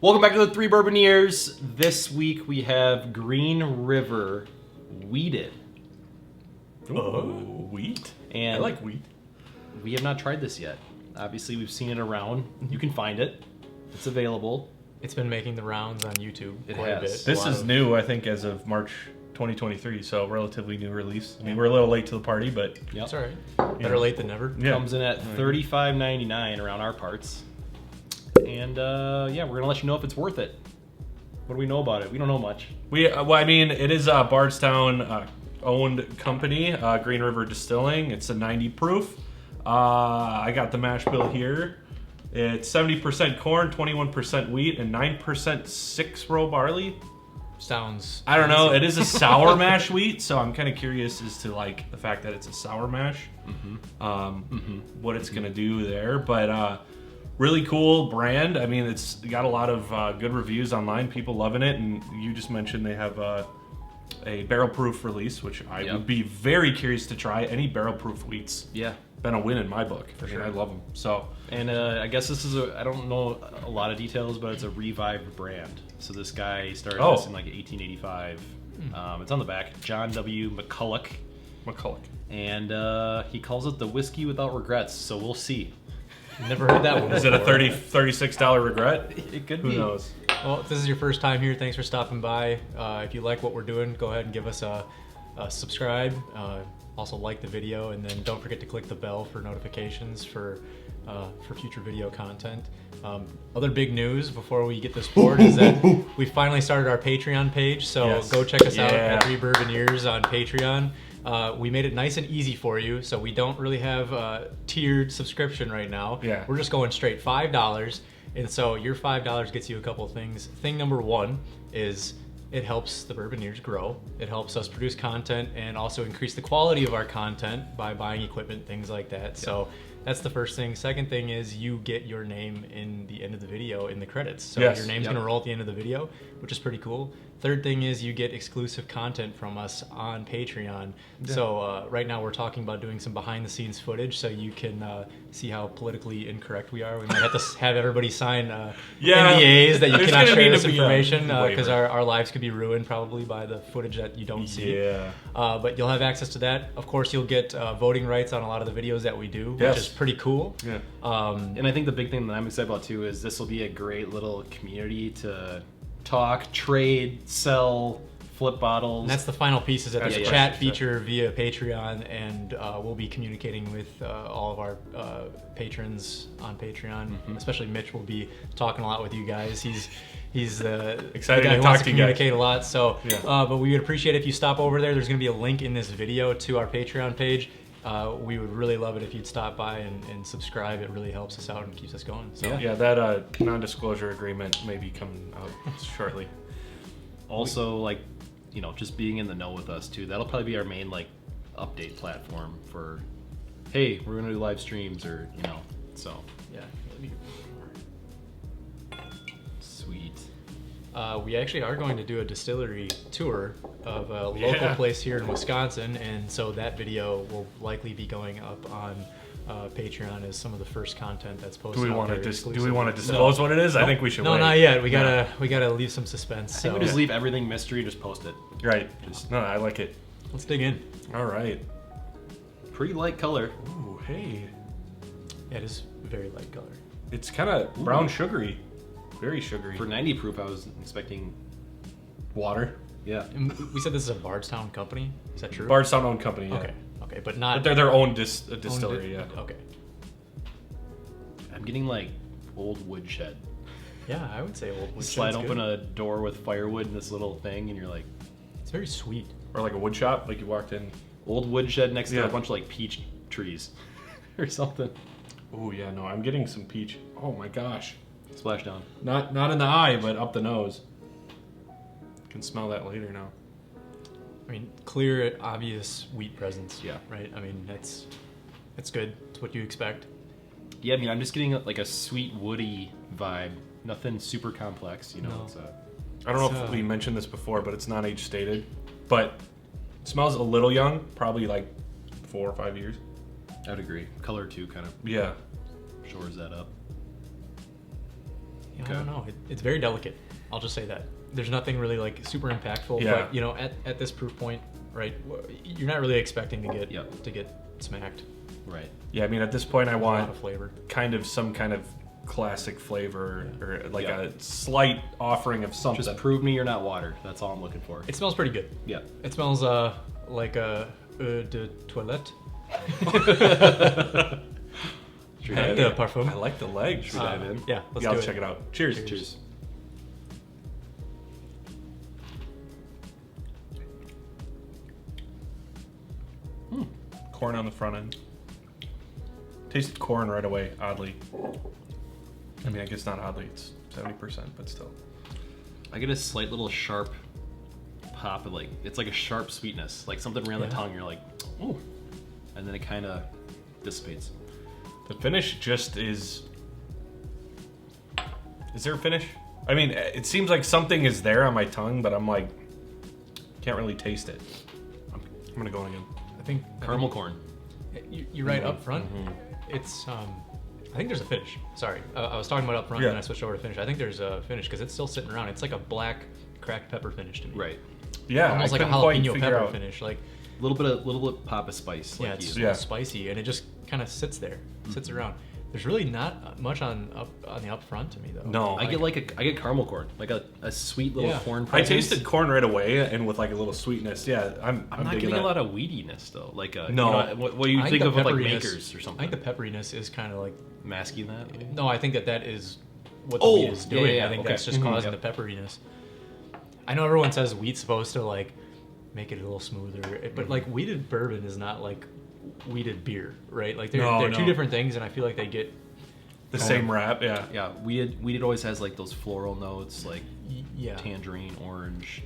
Welcome back to the Three Bourbon Years. This week we have Green River Wheated. Oh, wheat? And I like wheat. We have not tried this yet. Obviously, we've seen it around. You can find it. It's available. It's been making the rounds on YouTube quite a bit. This is new, I think, as of March 2023, so relatively new release. I mean, we're a little late to the party, but Yep. It's all right. Better late than never. yeah. Comes in at $35.99 around our parts. And yeah, we're gonna let you know if it's worth it. What do we know about it? We don't know much. Well, I mean, it is a Bardstown owned company, Green River Distilling. It's a 90 proof. I got the mash bill here. It's 70% corn, 21% wheat, and 9% 6-row barley. Sounds. I don't know. It is a sour mash wheat, so I'm kind of curious as to like the fact that it's a sour mash, what it's gonna do there. But really cool brand. I mean, it's got a lot of good reviews online. People loving it, and you just mentioned they have a barrel proof release, which I would be very curious to try. Any barrel proof wheats, Yeah. been a win in my book. I mean, sure. I love them. So And I guess this is I don't know a lot of details, but it's a revived brand. So this guy started this in like 1885. It's on the back, John W. McCulloch. And he calls it the whiskey without regrets, so we'll see. Never heard that one. Is it a before. $36 regret? It could Who be. knows? Well, if this is your first time here, thanks for stopping by. If you like what we're doing, go ahead and give us a subscribe. Also like the video, and then don't forget to click the bell for notifications for future video content. Other big news before we get this board is that we finally started our Patreon page, so Yes. go check us out Yeah. at 3 Bourbon Years on Patreon. We made it nice and easy for you, so we don't really have a tiered subscription right now. Yeah. We're just going straight $5, and so your $5 gets you a couple of things. Thing number one is it helps the Bourboniers grow. It helps us produce content and also increase the quality of our content by buying equipment, things like that. So that's the first thing. Second thing is you get your name in the end of the video in the credits. So Yes. your name's Yep. gonna roll at the end of the video, which is pretty cool. Third thing is you get exclusive content from us on Patreon. So right now we're talking about doing some behind the scenes footage so you can see how politically incorrect we are. We might have to have everybody sign NDAs that you There's cannot gonna share need this to be a information because waiver. our lives could be ruined probably by the footage that you don't see. Yeah. But you'll have access to that. Of course, you'll get voting rights on a lot of the videos that we do, Yes. which is pretty cool. Yeah. And I think the big thing that I'm excited about too is this will be a great little community to talk, trade, sell, flip bottles. And that's the final piece is that there's a Yeah, chat yeah. feature via Patreon, and we'll be communicating with all of our patrons on Patreon. Especially Mitch will be talking a lot with you guys. He's Excited the guy to who talk wants to you guys. communicate a lot. So, Yeah. but we would appreciate it if you stop over there. There's going to be a link in this video to our Patreon page. We would really love it if you'd stop by and subscribe. It really helps us out and keeps us going. So. Yeah, that non-disclosure agreement may be coming out shortly. Also, like, you know, just being in the know with us too. That'll probably be our main like update platform for, hey, we're gonna do live streams or you know. So Yeah. sweet. We actually are going to do a distillery tour of a local Yeah. place here in Wisconsin, and so that video will likely be going up on Patreon as some of the first content that's posted. Do we out want there to disclose exclusively. what it is? I think we should. No, wait. not yet. We gotta leave some suspense. I think So we just leave everything mystery, just post it. Right. No, I like it. let's dig in. All right. Pretty light color. Ooh, hey. Yeah, it is very light color. It's kind of brown sugary. Very sugary. For 90 proof, I was expecting. water. Yeah. And we said this is a Bardstown company. Is that true? Bardstown owned company, yeah. Okay, but not. But they're their own distillery, owned- yeah. Okay. I'm getting like old woodshed. Yeah, I would say old wood. Slide shed's open good. a door with firewood and this little thing, and you're like, It's very sweet. Or like a wood shop, like you walked in. old woodshed next to Yeah. a bunch of like peach trees or something. Oh yeah, no, I'm getting some peach. Oh my gosh. Splash down. Not in the eye, but up the nose. Can smell that later now. I mean, clear, obvious wheat presence. Yeah. Right. I mean, it's good. It's what you expect. Yeah, I mean, I'm just getting like a sweet woody vibe. Nothing super complex, you know. No. It's I don't know So- if we mentioned this before, but it's not age stated. But it smells a little young, probably like 4 or 5 years. I would agree. Color too kind of Yeah. shores that up. I don't know. It's very delicate. I'll just say that. There's nothing really like super impactful, Yeah. but you know, at this proof point, right? You're not really expecting to get Yep. to get smacked. Right. Yeah, I mean, at this point, I There's a lot want of flavor. kind of some kind of classic flavor or like Yeah. a slight offering of something. Just prove me you're not water. That's all I'm looking for. It smells pretty good. Yeah. It smells like a eau de toilette. Should we At dive the in? parfum. I like the leg. Should we dive in? Yeah, let's Yeah, do I'll it. check it out. Cheers. Cheers. Cheers. Corn on the front end. Tasted corn right away, oddly. I mean, I guess not oddly, it's 70%, but still. I get a slight little sharp pop of like, it's like a sharp sweetness, like something around the Yeah. tongue. You're like, oh, and then it kind of dissipates. The finish just is. Is there a finish? I mean, it seems like something is there on my tongue, but I'm like, can't really taste it. I'm gonna go again. I think Caramel corn. You're right up front. It's I think there's a finish. Sorry, I was talking about up front Yeah. and I switched over to finish. I think there's a finish because it's still sitting around. It's like a black cracked pepper finish to me. Right. Yeah, Almost I like a couldn't quite jalapeno figure pepper out. finish. Like A little bit pop of spice. yeah, Like it's you. Yeah. spicy and it just kind of sits there, sits around. There's really not much on the up front to me though. No, I get caramel corn, like a sweet little Yeah. corn. I presence. tasted corn right away, and with like a little sweetness. Yeah, I'm I'm not digging getting that. a lot of weediness though. Like No. you know, what do you I think the of like pepperiness- makers or I something? think the pepperiness is kind of like Masking that. maybe? no. I think that is what the Oh, wheat is yeah, doing. yeah, I think okay. that's just Mhm. causing Yep. the pepperiness. I know everyone says wheat's supposed to like make it a little smoother, but like wheated bourbon is not like wheated beer, right? Like they're No, two no. different things, and I feel like they get The same wrap, yeah. Yeah, weeded always has like those floral notes, like yeah. tangerine, orange,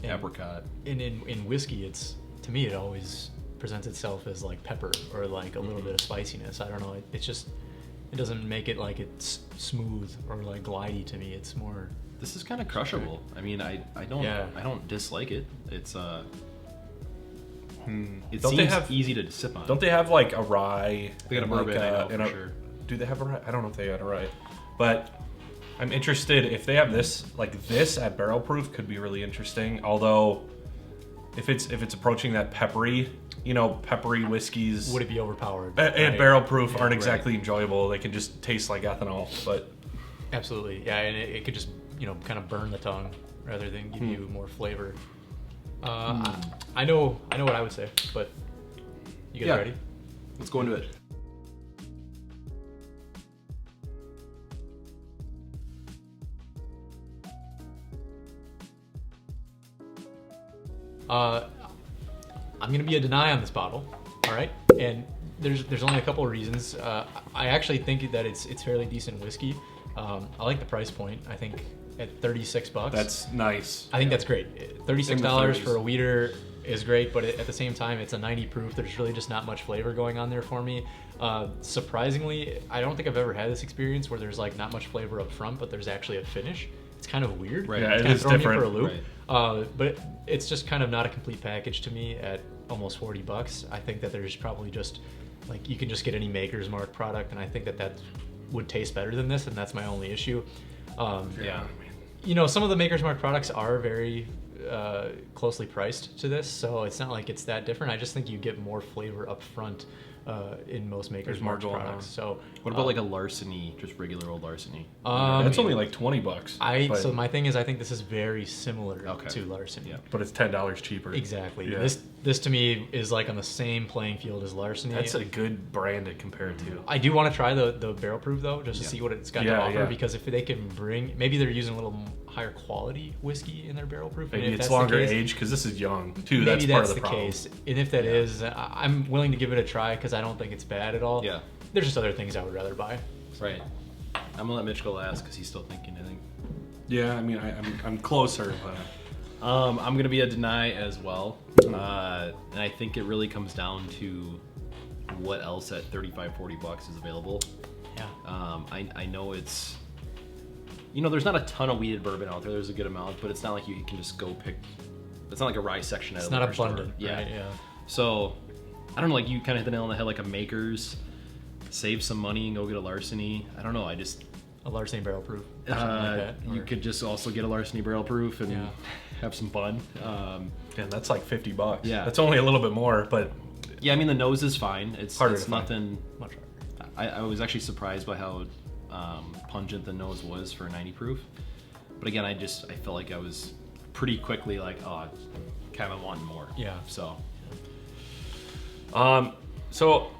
And- apricot. And in whiskey, it's to me it always presents itself as like pepper or like a little bit of spiciness. I don't know. It's just it doesn't make it like it's smooth or like glidey to me. It's more This is kind of crushable. I mean, I don't Yeah. I don't dislike it. It's it Don't seems they have- easy to sip on. Don't they have like a rye? They got a and, like, bourbon, I know and for sure. Do they have a rye? I don't know if they got a rye, but I'm interested if they have this like this at barrel proof could be really interesting. Although, if it's approaching that peppery, peppery whiskeys would it be overpowered? at right? barrel proof aren't right. exactly enjoyable. They can just taste like ethanol. But Absolutely, yeah, and it could just kind of burn the tongue rather than give you more flavor. I know what I would say, but you guys Yeah. ready? Let's go into it. I'm gonna be a deny on this bottle, all right? And there's only a couple of reasons. I actually think that it's fairly decent whiskey. I like the price point. I think at $36. that's nice. I think that's great. $36 In the 30s. for a weeder is great, but at the same time, it's a 90 proof. There's really just not much flavor going on there for me. Surprisingly, I don't think I've ever had this experience where there's like not much flavor up front, but there's actually a finish. It's kind of weird. Right. Yeah, It's it kind is of throwing different. me for a loop. Right. But it's just kind of not a complete package to me at almost $40. I think that there's probably just like you can just get any Maker's Mark product, and I think that would taste better than this, and that's my only issue. Yeah. Some of the Maker's Mark products are very closely priced to this, so it's not like it's that different. I just think you get more flavor up front in most Maker's There's more Mark going products. on. So What about like a larceny, just regular old larceny? That's only like $20. but, so my thing is I think this is very similar Okay. to Larceny. Yeah. but it's $10 cheaper. Exactly. Yeah. This to me is like on the same playing field as Larceny. That's a good brand to compare it to. I do want to try the barrel proof though, just to see what it's got to Yeah, offer. yeah. Because if they can bring, maybe they're using a little higher quality whiskey in their barrel proof. and Maybe if it's that's the longer case- age because this is young too. Maybe That's part of that's the problem. case. And if that is, I'm willing to give it a try because I don't think it's bad at all. Yeah. There's just other things I would rather buy. Right. I'm gonna let Mitch go last because he's still thinking. I think. Yeah, I mean, I'm closer, but I'm gonna be a deny as well, and I think it really comes down to what else at $35-40 is available. Yeah. I know it's, there's not a ton of weeded bourbon out there. There's a good amount, but it's not like you can just go pick. It's not like a rye section at It's a not liquor store. abundant. Yeah. Right? Yeah. So, I don't know. Like you kind of hit the nail on the head. Like a Maker's, save some money and go get a Larceny. I don't know. A larceny barrel proof. Or something like that. You Or- could just also get a larceny barrel proof and Yeah. have some fun. And that's like $50. Yeah. That's only a little bit more, but Yeah, I mean the nose is fine. It's Harder it's to find. nothing. Much harder. I was actually surprised by how pungent the nose was for a 90 proof. But again, I felt like I was pretty quickly like, oh, kind of wanting more. Yeah. So so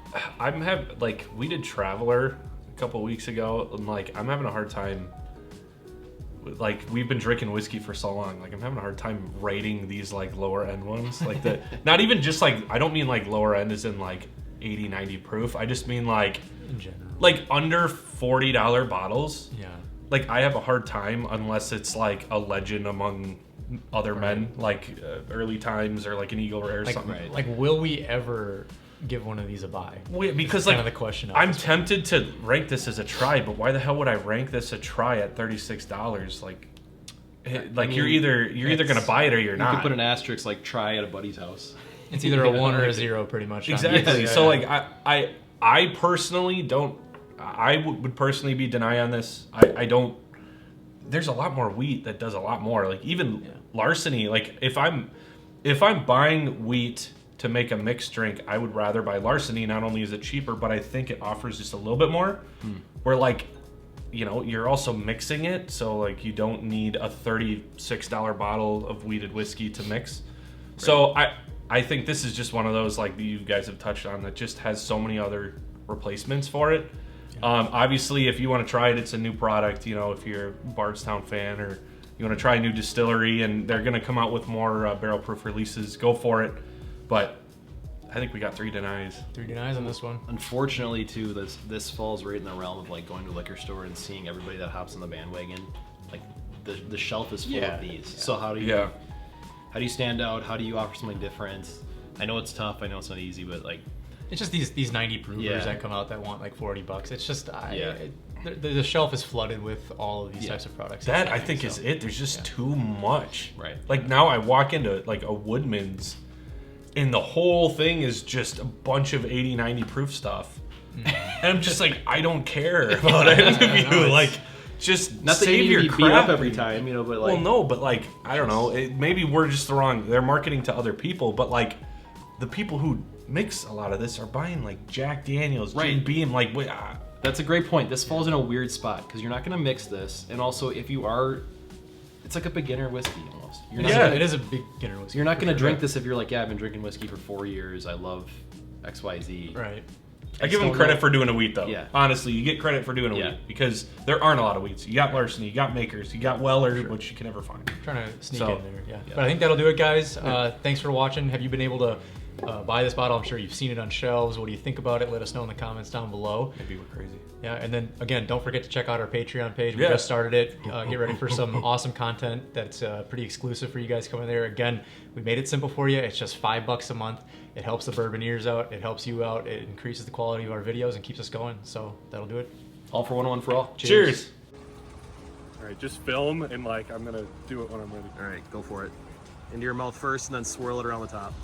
we did Traveler a couple weeks ago, and like I'm having a hard time. Like we've been drinking whiskey for so long, like I'm having a hard time rating these like lower end ones. Like the not even just like I don't mean like lower end as in like 80, 90 proof. I just mean like In general. like under $40 bottles. Yeah. Like I have a hard time unless it's like a legend among other men, like early times or like an Eagle Rare or Like, something. like, will we ever give one of these a buy? Wait, because That's like kind of the question. I'm tempted to rank this as a try, but why the hell would I rank this a try at $36? Like, mean, you're either gonna buy it or you're you not. could put an asterisk like try at a buddy's house. It's either a 1 or a 0, pretty much. Exactly. Yeah, So yeah. like I personally don't. I would personally be deny on this. I don't. There's a lot more wheat that does a lot more. Like even larceny. Like if I'm buying wheat to make a mixed drink, I would rather buy larceny. Not only is it cheaper, but I think it offers just a little bit more. Where like, you know, you're also mixing it, so like you don't need a $36 bottle of wheated whiskey to mix. Right. So I think this is just one of those like you guys have touched on that just has so many other replacements for it. Obviously, if you want to try it, it's a new product. You know, if you're a Bardstown fan or you want to try a new distillery and they're going to come out with more barrel proof releases, go for it. But I think we got 3 denies. 3 denies on this one. Unfortunately, too, this falls right in the realm of like going to a liquor store and seeing everybody that hops on the bandwagon. Like the shelf is full of these. So how do you stand out? How do you offer something different? I know it's tough. I know it's not easy, but like It's just these 90 provers that come out that want like $40. It's just the shelf is flooded with all of these types of products. That I think is it. There's just too much. Right. Like now I walk into like a Woodman's and the whole thing is just a bunch of 80, 90 proof stuff. And I'm just like, I don't care about any of you. Like, just not that save you your need to be crap beat up every time, you know, but like... Well, no, but like, I don't know. Maybe we're just the wrong... They're marketing to other people, but like, the people who mix a lot of this are buying like Jack Daniels, Jim Beam, like... That's a great point. This falls in a weird spot because you're not going to mix this. And also, if you are... It's like a beginner whiskey almost. You're not it is a beginner whiskey. You're not going to drink this if you're like, yeah, I've been drinking whiskey for 4 years. I love XYZ. Right. I give them credit for doing a wheat though. Yeah. Honestly, you get credit for doing a wheat because there aren't a lot of wheats. You got Larceny, you got Makers, you got Weller, which you can never find. Trying to sneak in there, yeah. But I think that'll do it, guys. Thanks for watching. Have you been able to buy this bottle? I'm sure you've seen it on shelves. What do you think about it? Let us know in the comments down below. Maybe we're crazy. Yeah, and then again, don't forget to check out our Patreon page. We just started it. Get ready for some awesome content that's pretty exclusive for you guys coming there. Again, we made it simple for you. It's just $5 a month. It helps the Bourbonniers out. It helps you out. It increases the quality of our videos and keeps us going. So that'll do it. All for 101 for all. Cheers. All right, just film and like I'm gonna do it when I'm ready. All right, go for it. Into your mouth first and then swirl it around the top.